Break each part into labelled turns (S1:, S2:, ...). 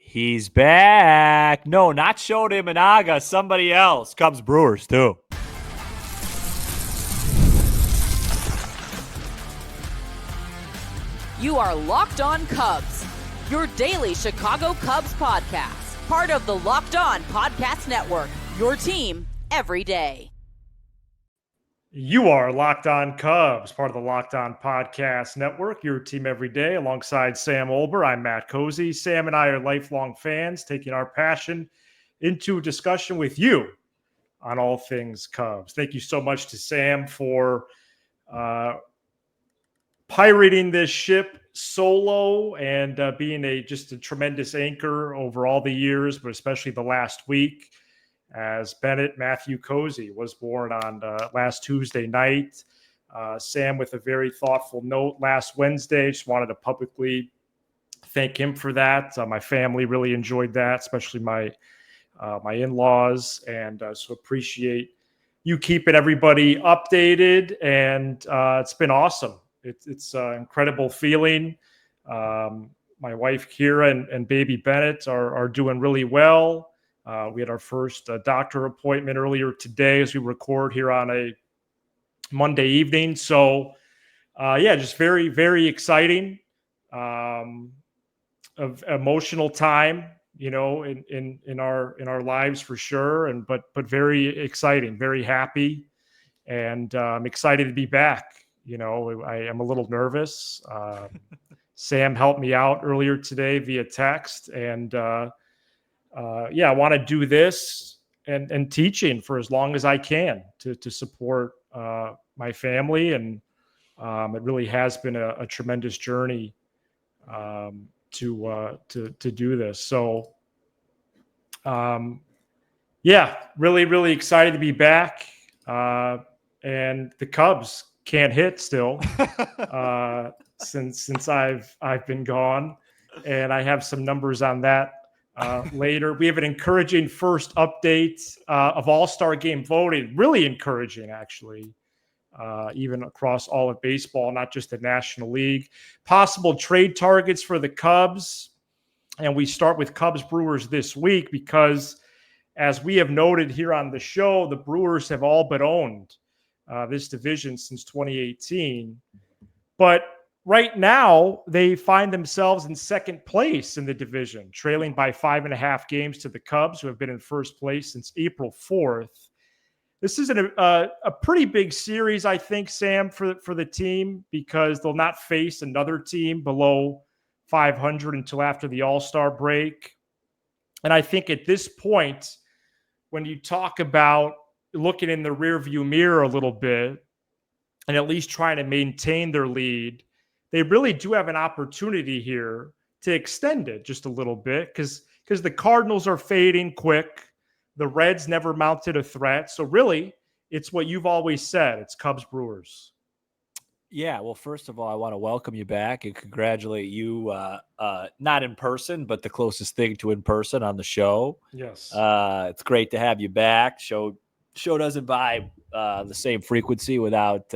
S1: He's back. No, not Shota Imanaga. Somebody else. Cubs Brewers, too.
S2: You are Locked On Cubs, your daily Chicago Cubs podcast. Part of the Locked On Podcast Network, your team every day.
S3: You are Locked On Cubs, part of the Locked On Podcast Network, your team every day. Alongside Sam Olber, I'm Matt Cozy. Sam and I are lifelong fans, taking our passion into a discussion with you on all things Cubs. Thank you so much to Sam for pirating this ship solo and being just a tremendous anchor over all the years, but especially the last week, as Bennett Matthew Cozy was born on last Tuesday night. Sam with a very thoughtful note last Wednesday. Just wanted to publicly thank him for that. My family really enjoyed that, especially my in-laws, and so appreciate you keeping everybody updated. And it's been awesome. It's an incredible feeling. My wife Kira and baby Bennett are doing really well. We had our first doctor appointment earlier today as we record here on a Monday evening. So, just very, very exciting, of emotional time, in our lives for sure. But very exciting, very happy, and I'm excited to be back. I am a little nervous. Sam helped me out earlier today via text, and I want to do this and teaching for as long as I can to support my family. And it really has been a tremendous journey to do this. So, really, really excited to be back. And the Cubs can't hit still since I've been gone, and I have some numbers on that. Later, we have an encouraging first update of All-Star Game voting. Really encouraging, actually, even across all of baseball, not just the National League. Possible trade targets for the Cubs. And we start with Cubs Brewers this week because, as we have noted here on the show, the Brewers have all but owned this division since 2018. But right now, they find themselves in second place in the division, trailing by 5.5 games to the Cubs, who have been in first place since April 4th. This is a pretty big series, I think, Sam, for the team, because they'll not face another team below 500 until after the All-Star break. And I think at this point, when you talk about looking in the rearview mirror a little bit and at least trying to maintain their lead, they really do have an opportunity here to extend it just a little bit because the Cardinals are fading quick. The Reds never mounted a threat. So really, it's what you've always said. It's Cubs Brewers.
S1: Yeah, well, first of all, I want to welcome you back and congratulate you, not in person, but the closest thing to in person on the show.
S3: Yes.
S1: It's great to have you back. Show doesn't buy the same frequency without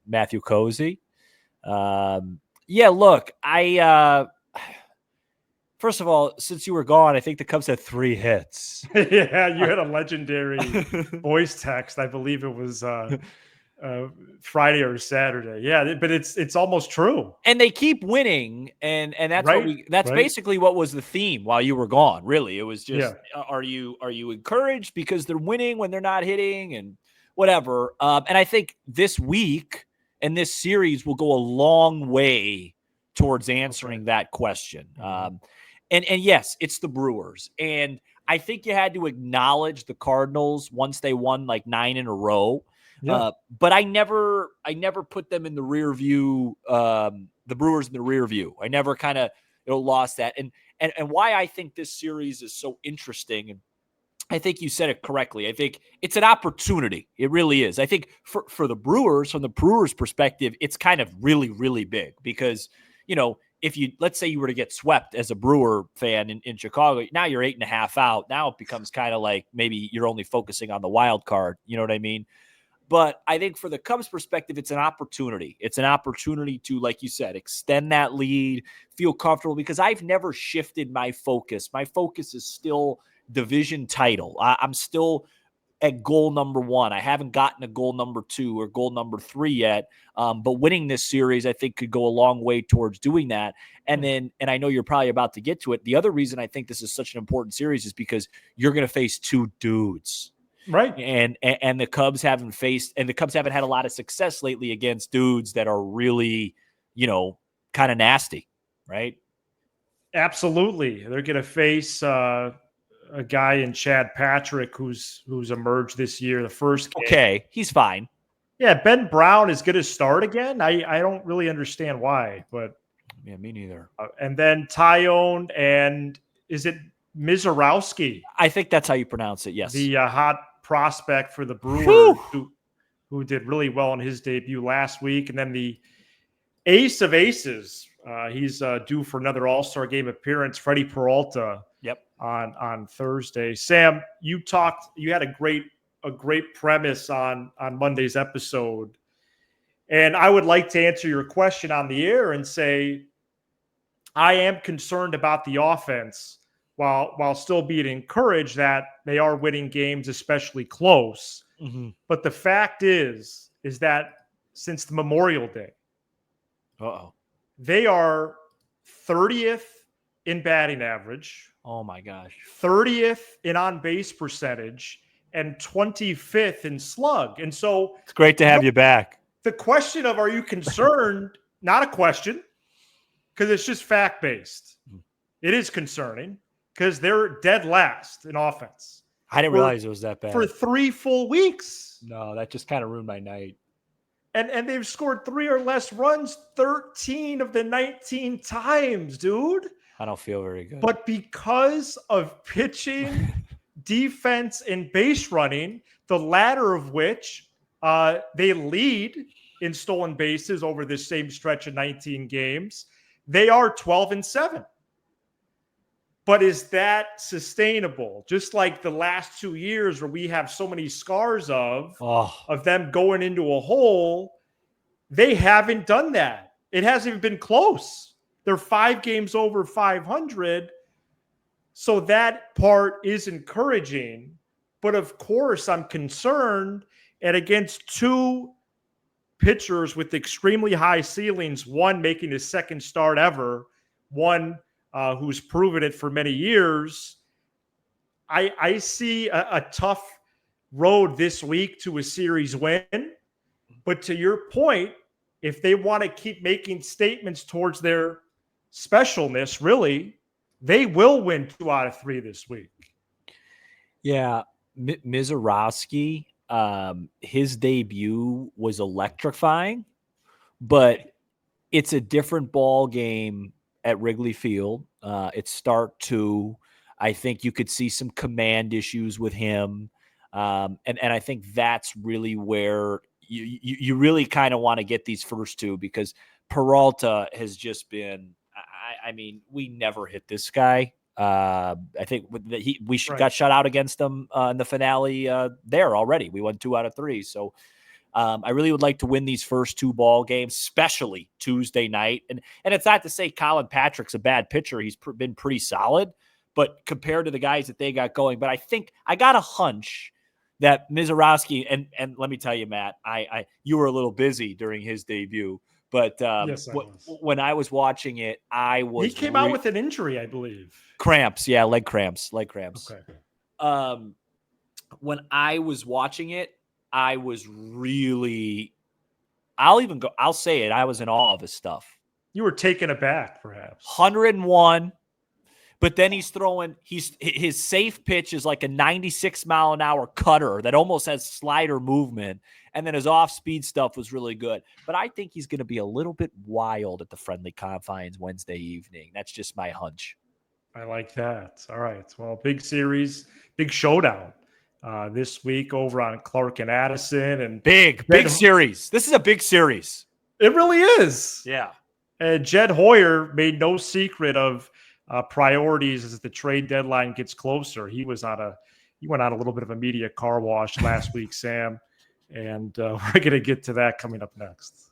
S1: Matthew Cozy. Look, first of all, since you were gone, I think the Cubs had 3 hits.
S3: Yeah, you had a legendary voice text. I believe it was Friday or Saturday. Yeah, but it's almost true.
S1: And they keep winning, and that's
S3: right,
S1: that's basically what was the theme while you were gone. Really, it was just are you encouraged because they're winning when they're not hitting and whatever. And I think this week and this series will go a long way towards answering that question. And yes, it's the Brewers. And I think you had to acknowledge the Cardinals once they won like 9 in a row. Yeah. But I never put them in the rear view, the Brewers in the rear view. I never kind of lost that. And why I think this series is so interesting, and I think you said it correctly. I think it's an opportunity. It really is. I think for the Brewers, from the Brewers' perspective, it's kind of really, really big because, if let's say you were to get swept as a Brewer fan in Chicago, now you're 8.5 out. Now it becomes kind of like maybe you're only focusing on the wild card. You know what I mean? But I think for the Cubs perspective, it's an opportunity. It's an opportunity to, like you said, extend that lead, feel comfortable, because I've never shifted my focus. My focus is still division title. I'm still at goal number 1. I haven't gotten to goal number 2 or goal number 3 yet. But winning this series, I think, could go a long way towards doing that. And I know you're probably about to get to it. The other reason I think this is such an important series is because you're going to face 2 dudes.
S3: Right.
S1: And the Cubs haven't had a lot of success lately against dudes that are really, kind of nasty. Right.
S3: Absolutely. They're going to face, a guy in Chad Patrick who's emerged this year, the first game.
S1: Okay, he's fine.
S3: Yeah, Ben Brown is going to start again. I don't really understand why, but
S1: yeah, me neither.
S3: And then Tyone, and is it Mizorowski?
S1: I think that's how you pronounce it. Yes,
S3: the hot prospect for the Brewers who did really well in his debut last week, and then the ace of aces. He's due for another All-Star game appearance, Freddie Peralta.
S1: Yep.
S3: On Thursday. Sam, you had a great premise on Monday's episode. And I would like to answer your question on the air and say, I am concerned about the offense while still being encouraged that they are winning games, especially close.
S1: Mm-hmm.
S3: But the fact is that since the Memorial Day, they are 30th in batting average.
S1: Oh my gosh.
S3: 30th in on-base percentage and 25th in slug. And so
S1: it's great to have you back.
S3: The question of, are you concerned? Not a question, because it's just fact-based. It is concerning because they're dead last in offense.
S1: I didn't realize it was that bad.
S3: For 3 full weeks.
S1: No, that just kind of ruined my night.
S3: And they've scored 3 or less runs 13 of the 19 times, dude.
S1: I don't feel very good.
S3: But because of pitching, defense, and base running, the latter of which they lead in stolen bases over this same stretch of 19 games, they are 12-7. But is that sustainable? Just like the last 2 years where we have so many scars of them going into a hole, they haven't done that. It hasn't even been close. They're 5 games over 500. So that part is encouraging. But of course, I'm concerned. And against 2 pitchers with extremely high ceilings, one making his second start ever, one who's proven it for many years, I see a tough road this week to a series win. But to your point, if they want to keep making statements towards their specialness, really, they will win 2 out of 3 this week.
S1: Yeah. Mizorowski, his debut was electrifying, but it's a different ball game at Wrigley Field. It's start 2. I think you could see some command issues with him. And I think that's really where you really kind of want to get these first 2, because Peralta has just been, I mean, we never hit this guy. I think got shut out against them in the finale there already. We won 2 out of 3. So I really would like to win these first 2 ball games, especially Tuesday night. And it's not to say Colin Patrick's a bad pitcher. He's been pretty solid, but compared to the guys that they got going. But I think I got a hunch that Mizorowski, and let me tell you, Matt, you were a little busy during his debut. But
S3: yes,
S1: when I was watching it, he
S3: came out with an injury, I believe.
S1: Cramps, yeah, leg cramps.
S3: Okay.
S1: When I was watching it, I was really, I'll say it, I was in awe of his stuff.
S3: You were taken aback, perhaps.
S1: 101, but then he's throwing, his safe pitch is like a 96-mile-an-hour cutter that almost has slider movement. And then his off-speed stuff was really good. But I think he's going to be a little bit wild at the Friendly Confines Wednesday evening. That's just my hunch.
S3: I like that. All right. Well, big series, big showdown this week over on Clark and Addison. And
S1: big series. This is a big series.
S3: It really is.
S1: Yeah.
S3: And Jed Hoyer made no secret of priorities as the trade deadline gets closer. He went on a little bit of a media car wash last week, Sam. And we're going to get to that coming up next.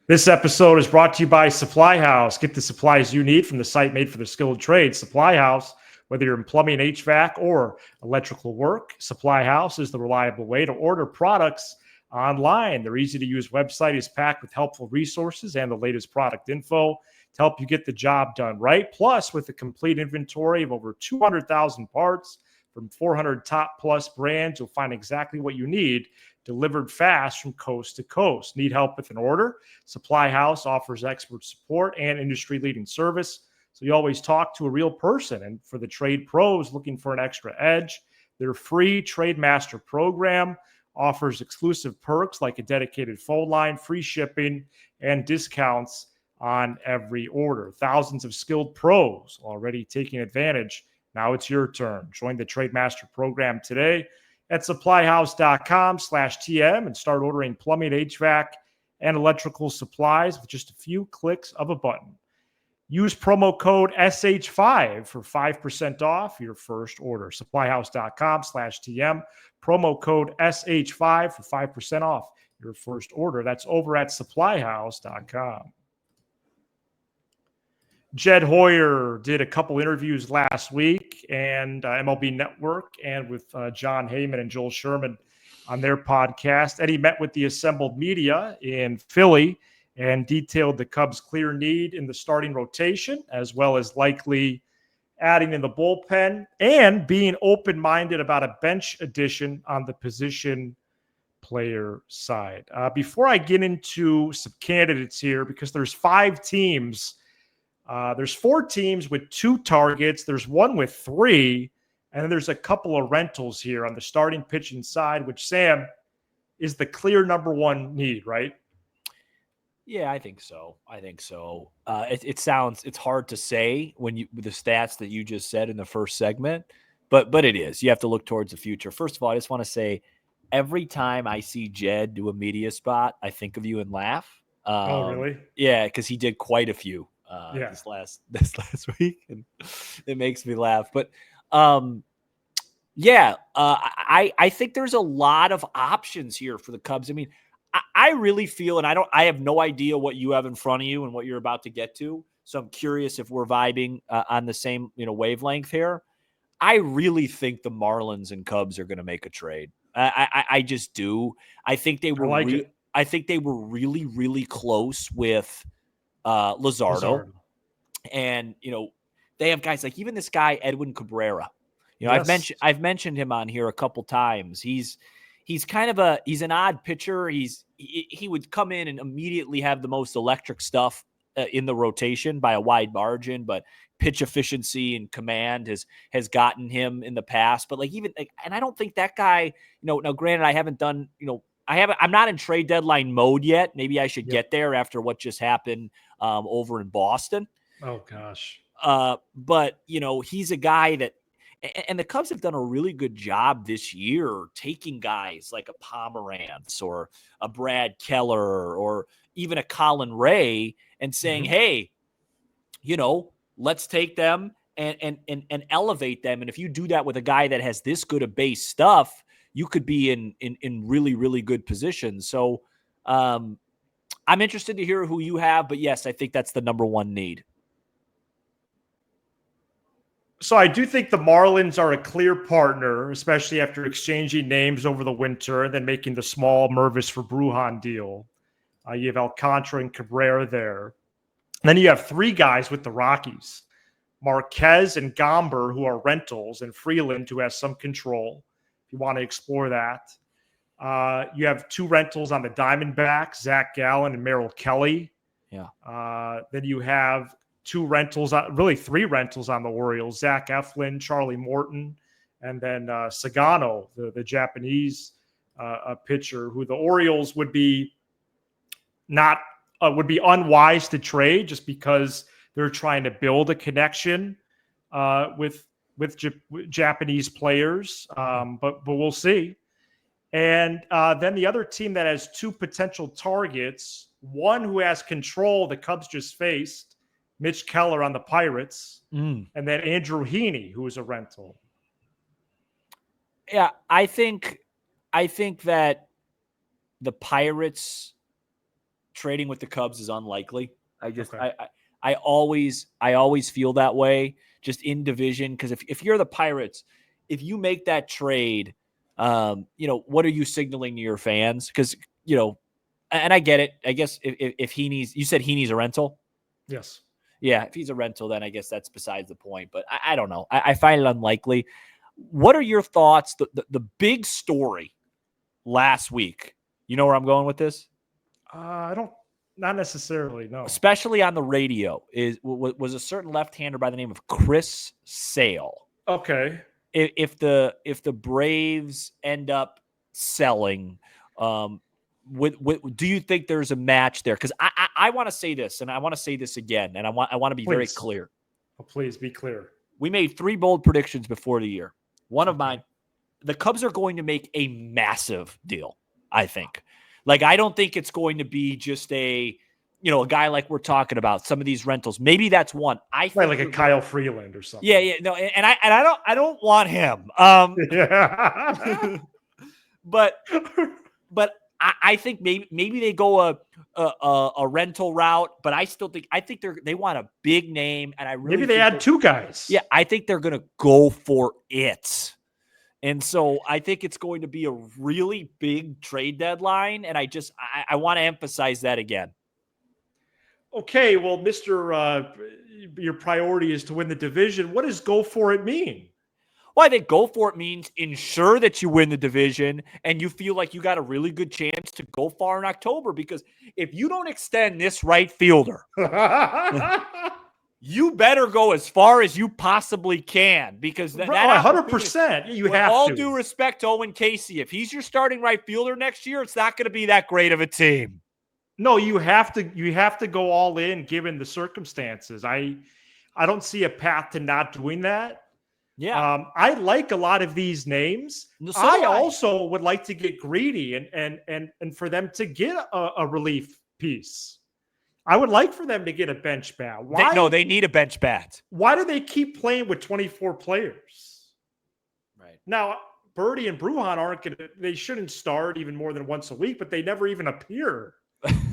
S3: This episode is brought to you by Supply House. Get the supplies you need from the site made for the skilled trades. Supply House, whether you're in plumbing, HVAC, or electrical work, Supply House is the reliable way to order products online. Their easy-to-use website is packed with helpful resources and the latest product info to help you get the job done right. Plus, with a complete inventory of over 200,000 parts from 400 top-plus brands, you'll find exactly what you need delivered fast from coast to coast. Need help with an order? Supply House offers expert support and industry-leading service, so you always talk to a real person. And for the trade pros looking for an extra edge, their free Trade Master program offers exclusive perks like a dedicated phone line, free shipping, and discounts on every order. Thousands of skilled pros already taking advantage. Now it's your turn. Join the Trade Master program today at supplyhouse.com/TM and start ordering plumbing, HVAC, and electrical supplies with just a few clicks of a button. Use promo code SH5 for 5% off your first order. Supplyhouse.com/TM. Promo code SH5 for 5% off your first order. That's over at supplyhouse.com. Jed Hoyer did a couple interviews last week and MLB Network and with John Heyman and Joel Sherman on their podcast. Eddie met with the assembled media in Philly and detailed the Cubs' clear need in the starting rotation, as well as likely adding in the bullpen and being open-minded about a bench addition on the position player side. Before I get into some candidates here, because there's 5 teams. There's 4 teams with 2 targets. There's one with 3. And then there's a couple of rentals here on the starting pitching side, which, Sam, is the clear number 1 need, right?
S1: Yeah, I think so. It's hard to say with the stats that you just said in the first segment, but it is. You have to look towards the future. First of all, I just want to say every time I see Jed do a media spot, I think of you and laugh.
S3: Oh, really?
S1: Yeah, because he did quite a few. This last week, and it makes me laugh. But I think there's a lot of options here for the Cubs. I mean, I really feel, and I have no idea what you have in front of you and what you're about to get to. So I'm curious if we're vibing on the same wavelength here. I really think the Marlins and Cubs are going to make a trade. I just do. I think they were. I think they were really, really close with Luzardo. And they have guys like even this guy Edwin Cabrera. Yes. I've mentioned him on here a couple times. He's kind of he's an odd pitcher. He would come in and immediately have the most electric stuff in the rotation by a wide margin, but pitch efficiency and command has gotten him in the past. But and I don't think that guy, now granted, I haven't done, I'm not in trade deadline mode yet. Maybe I should get there after what just happened over in Boston.
S3: Oh gosh.
S1: But he's a guy that, and the Cubs have done a really good job this year taking guys like a Pomerantz or a Brad Keller or even a Colin Ray and saying, hey, let's take them and elevate them. And if you do that with a guy that has this good of base stuff, you could be in really, really good positions. So I'm interested to hear who you have, but yes, I think that's the number one need.
S3: So I do think the Marlins are a clear partner, especially after exchanging names over the winter and then making the small Mervis for Brujan deal. You have Alcantara and Cabrera there. And then you have 3 guys with the Rockies, Marquez and Gomber, who are rentals, and Freeland, who has some control, if you want to explore that. You have 2 rentals on the Diamondbacks, Zach Gallen and Merrill Kelly.
S1: Yeah.
S3: Then you have 2 rentals, really 3 rentals on the Orioles, Zach Eflin, Charlie Morton, and then Sagano, the Japanese pitcher, who the Orioles would be unwise to trade just because they're trying to build a connection with Japanese players, but we'll see. And then the other team that has 2 potential targets, one who has control, the Cubs just faced, Mitch Keller on the Pirates, and then Andrew Heaney, who is a rental.
S1: Yeah, I think that the Pirates trading with the Cubs is unlikely. I always feel that way just in division. Cause if you're the Pirates, if you make that trade, what are you signaling to your fans? Cause and I get it. I guess if you said he needs a rental.
S3: Yes.
S1: Yeah. If he's a rental, then I guess that's besides the point, but I don't know. I find it unlikely. What are your thoughts? The big story last week, you know where I'm going with this?
S3: Not necessarily, no.
S1: Especially on the radio, was a certain left-hander by the name of Chris Sale.
S3: Okay.
S1: If the Braves end up selling, do you think there's a match there? Because I want to say this, and I want to say this again, and I want to be very clear.
S3: Oh, please be clear.
S1: We made 3 bold predictions before the year. One of mine, the Cubs are going to make a massive deal, I think. Like, I don't think it's going to be just a guy like we're talking about, some of these rentals. Maybe that's one. I think
S3: like a Kyle Freeland or something.
S1: Yeah, no, and I don't want him.
S3: Yeah.
S1: but I think maybe they go a rental route, but I think they want a big name, and I really
S3: maybe they add 2 guys.
S1: Yeah, I think they're going to go for it. And so I think it's going to be a really big trade deadline. And I want to emphasize that again.
S3: Okay. Well, Mr. Your priority is to win the division. What does go for it mean?
S1: Well, I think go for it means ensure that you win the division and you feel like you got a really good chance to go far in October, because if you don't extend this right fielder, you better go as far as you possibly can, because that
S3: 100%. You have to.
S1: All due respect to Owen Casey, if he's your starting right fielder next year, it's not going to be that great of a team.
S3: No, you have to go all in given the circumstances. I don't see a path to not doing that.
S1: Yeah.
S3: I like a lot of these names. So I also would like to get greedy and for them to get a relief piece. I would like for them to get a bench bat. Why?
S1: They need a bench bat.
S3: Why do they keep playing with 24 players?
S1: Right.
S3: Now, Birdie and Brujan they shouldn't start even more than once a week, but they never even appear.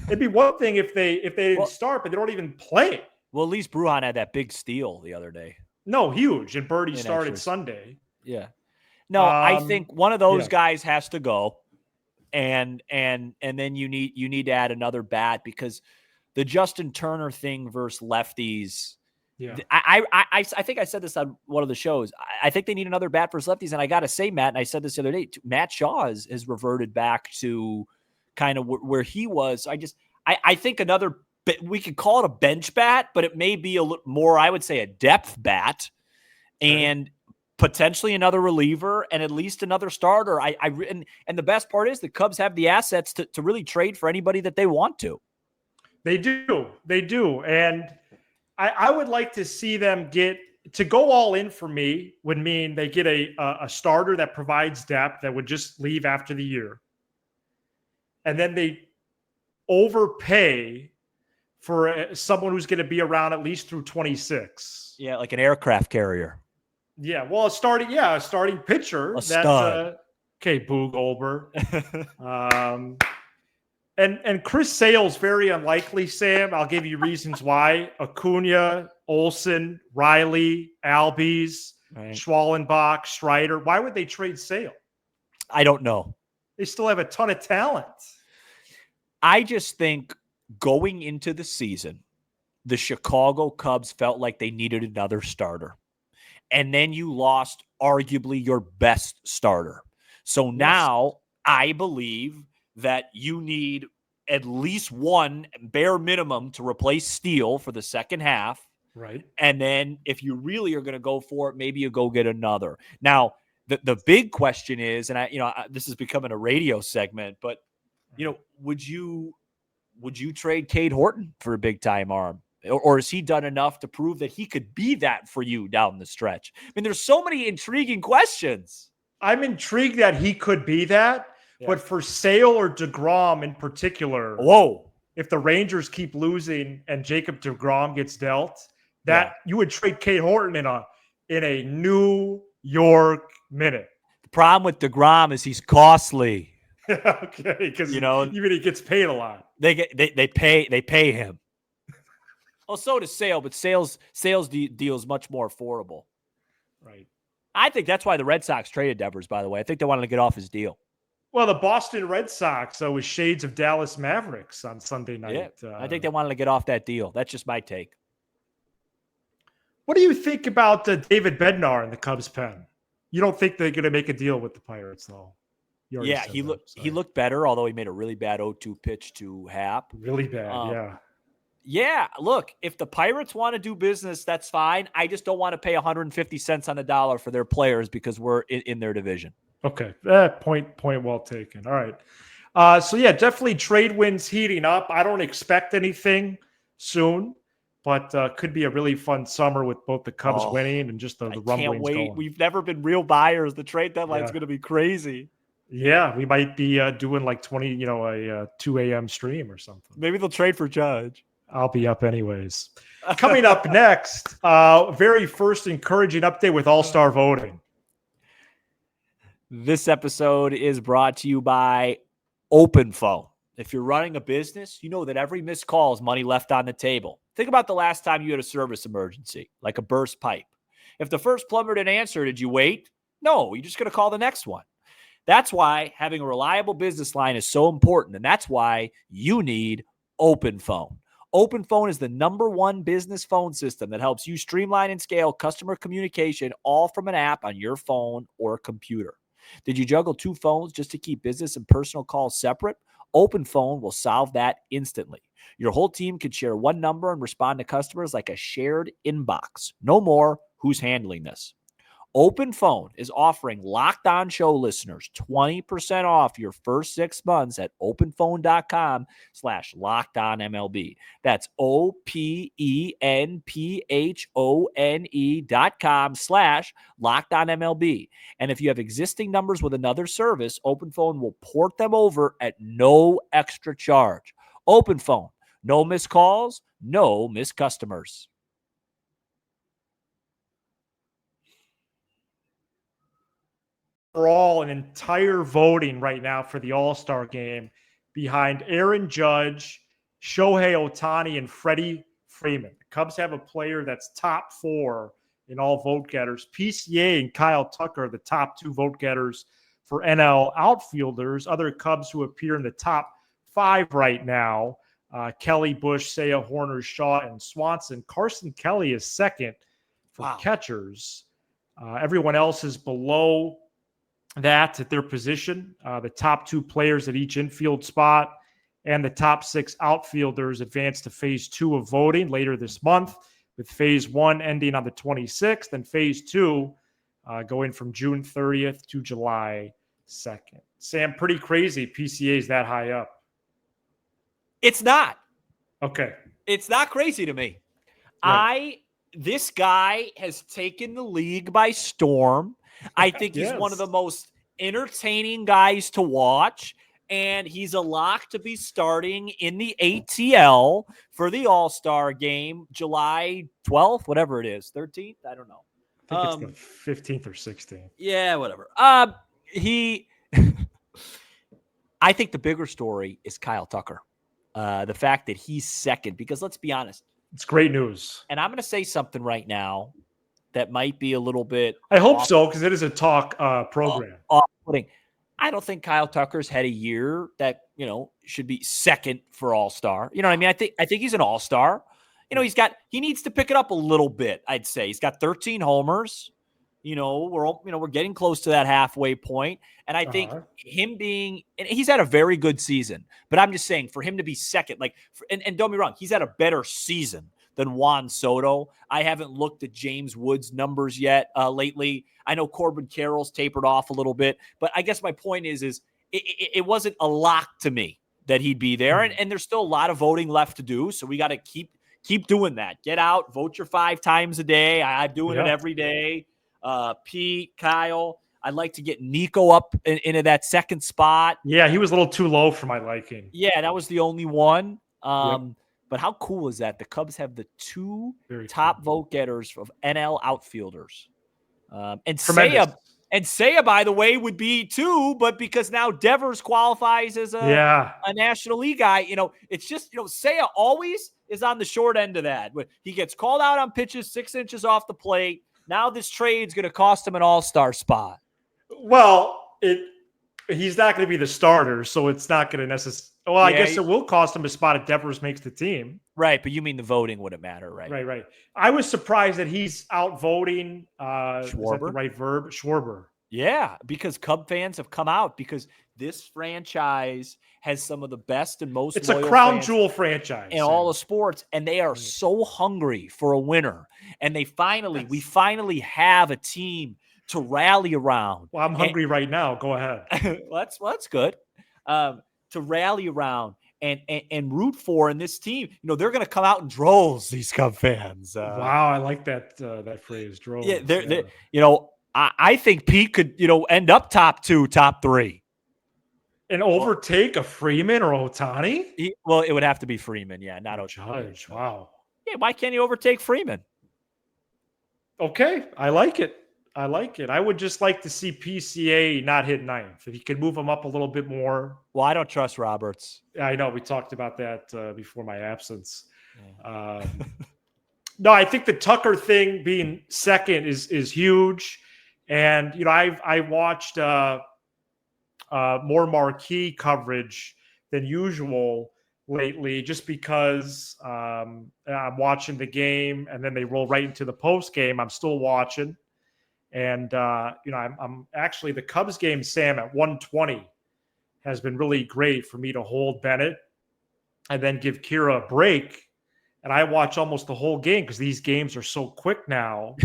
S3: It'd be one thing if they didn't start, but they don't even play.
S1: Well, at least Brujan had that big steal the other day.
S3: No, huge. And Birdie started Sunday.
S1: Yeah. No, I think one of those guys has to go. And then you need to add another bat, because the Justin Turner thing versus lefties.
S3: Yeah.
S1: I think I said this on one of the shows. I think they need another bat versus lefties. And I got to say, Matt, and I said this the other day, Matt Shaw has reverted back to kind of where he was. I think we could call it a bench bat, but it may be a little more, I would say, a depth bat, and potentially another reliever and at least another starter. And the best part is the Cubs have the assets to really trade for anybody that they want to.
S3: They do. And I would like to see them to go all in. For me would mean they get a starter that provides depth that would just leave after the year. And then they overpay for someone who's going to be around at least through 26.
S1: Yeah, like an aircraft carrier.
S3: Yeah, well, a starting pitcher.
S1: A stud.
S3: Okay, Boo Goldberg. And Chris Sale's very unlikely, Sam. I'll give you reasons why. Acuna, Olsen, Riley, Albies, Schwallenbach, Strider. Why would they trade Sale?
S1: I don't know.
S3: They still have a ton of talent.
S1: I just think going into the season, the Chicago Cubs felt like they needed another starter. And then you lost arguably your best starter. So now I believe that you need at least one bare minimum to replace Steele for the second half.
S3: Right.
S1: And then if you really are going to go for it, maybe you go get another. Now, the big question is, and this is becoming a radio segment, but would you trade Cade Horton for a big time arm? Or has he done enough to prove that he could be that for you down the stretch? I mean, there's so many intriguing questions.
S3: I'm intrigued that he could be that, but for Sale or DeGrom in particular, if the Rangers keep losing and Jacob DeGrom gets dealt, you would trade Cade Horton in a New York minute.
S1: The problem with DeGrom is he's costly.
S3: Okay, because even he gets paid a lot.
S1: They pay him. Well, so does Sale, but Sale's deal is much more affordable.
S3: Right.
S1: I think that's why the Red Sox traded Devers, by the way. I think they wanted to get off his deal.
S3: Well, the Boston Red Sox was shades of Dallas Mavericks on Sunday night.
S1: Yeah, I think they wanted to get off that deal. That's just my take.
S3: What do you think about David Bednar in the Cubs pen? You don't think they're going to make a deal with the Pirates, though?
S1: Yeah, he looked better, although he made a really bad 0-2 pitch to Happ.
S3: Really bad, yeah.
S1: Yeah, look, if the Pirates want to do business, that's fine. I just don't want to pay 150 cents on the dollar for their players because we're in their division.
S3: Okay, point well taken. All right. So, yeah, definitely trade winds heating up. I don't expect anything soon, but could be a really fun summer with both the Cubs winning and just the rumblings
S1: can't wait.
S3: going.
S1: We've never been real buyers. The trade deadline's going to be crazy.
S3: Yeah, we might be doing like 20, a 2 a.m. stream or something.
S1: Maybe they'll trade for Judge.
S3: I'll be up anyways. Coming up next, very first encouraging update with All-Star voting.
S1: This episode is brought to you by OpenPhone. If you're running a business, you know that every missed call is money left on the table. Think about the last time you had a service emergency, like a burst pipe. If the first plumber didn't answer, did you wait? No, you're just going to call the next one. That's why having a reliable business line is so important, and that's why you need OpenPhone. OpenPhone is the #1 business phone system that helps you streamline and scale customer communication, all from an app on your phone or computer. Did you juggle 2 phones just to keep business and personal calls separate? OpenPhone will solve that instantly. Your whole team can share one number and respond to customers like a shared inbox. No more, who's handling this? OpenPhone is offering Locked On Show listeners 20% off your first 6 months at openphone.com/LockedOnMLB. That's OpenPhone.com/LockedOnMLB. And if you have existing numbers with another service, OpenPhone will port them over at no extra charge. OpenPhone, no missed calls, no missed customers.
S3: Overall, an entire voting right now for the All-Star game behind Aaron Judge, Shohei Ohtani, and Freddie Freeman. The Cubs have a player that's top 4 in all vote getters. PCA and Kyle Tucker are the top 2 vote getters for NL outfielders. Other Cubs who appear in the top 5 right now, Kelly, Bush, Seiya, Horner, Shaw, and Swanson. Carson Kelly is second for catchers. Everyone else is below that at their position. The top 2 players at each infield spot and the top 6 outfielders advance to phase 2 of voting later this month, with phase 1 ending on the 26th and phase 2 going from June 30th to July 2nd. Sam, pretty crazy PCA is that high up.
S1: It's not.
S3: Okay.
S1: It's not crazy to me.
S3: Right.
S1: This guy has taken the league by storm. I think he's one of the most entertaining guys to watch, and he's a lock to be starting in the ATL for the All-Star game, July 12th, whatever it is, 13th? I don't know.
S3: I think it's the 15th or 16th.
S1: Yeah, whatever. I think the bigger story is Kyle Tucker. The fact that he's second, because let's be honest.
S3: It's great news.
S1: And I'm going to say something right now that might be a little bit.
S3: I hope so, because it is a talk program.
S1: Off-putting. I don't think Kyle Tucker's had a year that should be second for All-Star. You know what I mean? I think he's an All-Star. He needs to pick it up a little bit. I'd say he's got 13 homers. We're getting close to that halfway point, and I think him being, and he's had a very good season. But I'm just saying, for him to be second, and don't get me wrong, he's had a better season than Juan Soto. I haven't looked at James Wood's numbers yet lately. I know Corbin Carroll's tapered off a little bit, but I guess my point is it wasn't a lock to me that he'd be there, and there's still a lot of voting left to do, so we got to keep doing that. Get out, vote your 5 times a day. I'm doing it every day. Pete, Kyle, I'd like to get Nico up into that second spot.
S3: Yeah, he was a little too low for my liking.
S1: Yeah, that was the only one. But how cool is that? The Cubs have the 2 top vote getters of NL outfielders. And Seiya And Seiya, by the way, would be too, but because now Devers qualifies as a National League guy, it's just, Seiya always is on the short end of that. He gets called out on pitches 6 inches off the plate. Now this trade's going to cost him an all-star spot.
S3: Well, he's not going to be the starter, so it's not going to necessarily. Well, I guess it will cost him a spot if Devers makes the team.
S1: Right, but you mean the voting wouldn't matter, right?
S3: Right. I was surprised that he's outvoting
S1: Schwarber.
S3: Is that the right verb? Schwarber.
S1: Yeah, because Cub fans have come out because this franchise has some of the best and most.
S3: It's a crown jewel franchise
S1: in all of sports, and they are so hungry for a winner. And we finally have a team to rally around.
S3: Well, I'm hungry right now. Go ahead.
S1: That's good. To rally around and root for in this team. They're going to come out in droves, these Cub fans.
S3: Wow, I like that phrase, droves.
S1: Yeah, I think Pete could, end up top 2, top 3.
S3: And overtake a Freeman or Ohtani?
S1: It would have to be Freeman, not Ohtani.
S3: Judge, wow.
S1: Yeah, why can't he overtake Freeman?
S3: Okay, I like it. I would just like to see PCA not hit 9th. If he could move him up a little bit more.
S1: Well, I don't trust Roberts.
S3: I know. We talked about that before my absence. Yeah. No, I think the Tucker thing being second is huge. And, I watched more marquee coverage than usual lately just because I'm watching the game and then they roll right into the post game. I'm still watching. And, I'm actually the Cubs game, Sam, at 1:20 has been really great for me to hold Bennett and then give Kira a break. And I watch almost the whole game because these games are so quick now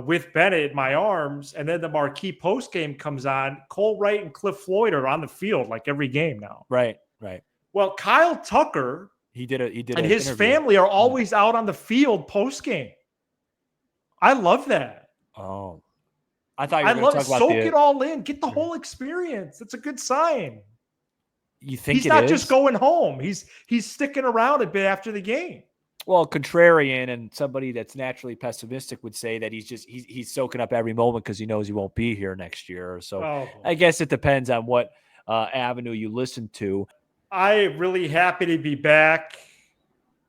S3: with Bennett in my arms. And then the marquee post game comes on. Cole Wright and Cliff Floyd are on the field like every game now.
S1: Right.
S3: Well, Kyle Tucker
S1: he did
S3: and his family are always out on the field post game. I love that.
S1: Oh, I thought you were going to talk about
S3: soak it all in, get the whole experience. It's a good sign.
S1: You think
S3: he's not just going home? He's sticking around a bit after the game.
S1: Well, contrarian and somebody that's naturally pessimistic would say that he's soaking up every moment because he knows he won't be here next year. So I guess it depends on what avenue you listen to.
S3: I'm really happy to be back,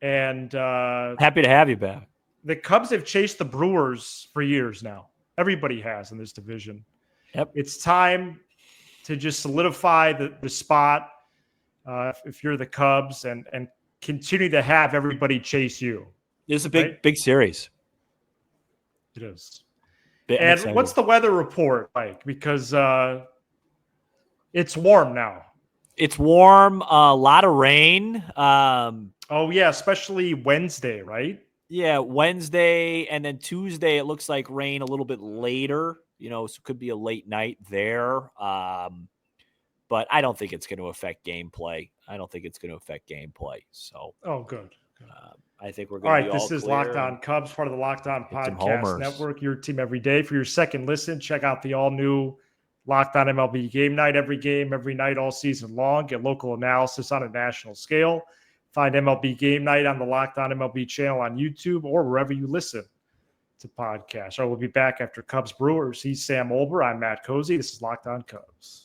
S3: and
S1: happy to have you back.
S3: The Cubs have chased the Brewers for years now. Everybody has in this division.
S1: Yep.
S3: It's time to just solidify the spot if you're the Cubs and continue to have everybody chase you.
S1: It's a big series.
S3: It is.
S1: And
S3: what's the weather report like? Because it's warm now.
S1: It's warm, a lot of rain.
S3: Especially Wednesday, right?
S1: Yeah, Wednesday and then Tuesday, it looks like rain a little bit later, so it could be a late night there. But I don't think it's going to affect gameplay. So.
S3: Oh, good.
S1: I think we're going to be all
S3: right, this is Locked On Cubs, part of the Locked On Podcast Network, your team every day. For your second listen, check out the all-new Locked On MLB Game Night. Every game, every night, all season long. Get local analysis on a national scale. Find MLB Game Night on the Locked On MLB channel on YouTube or wherever you listen to podcasts. We'll be back after Cubs Brewers. He's Sam Olber. I'm Matt Cozy. This is Locked On Cubs.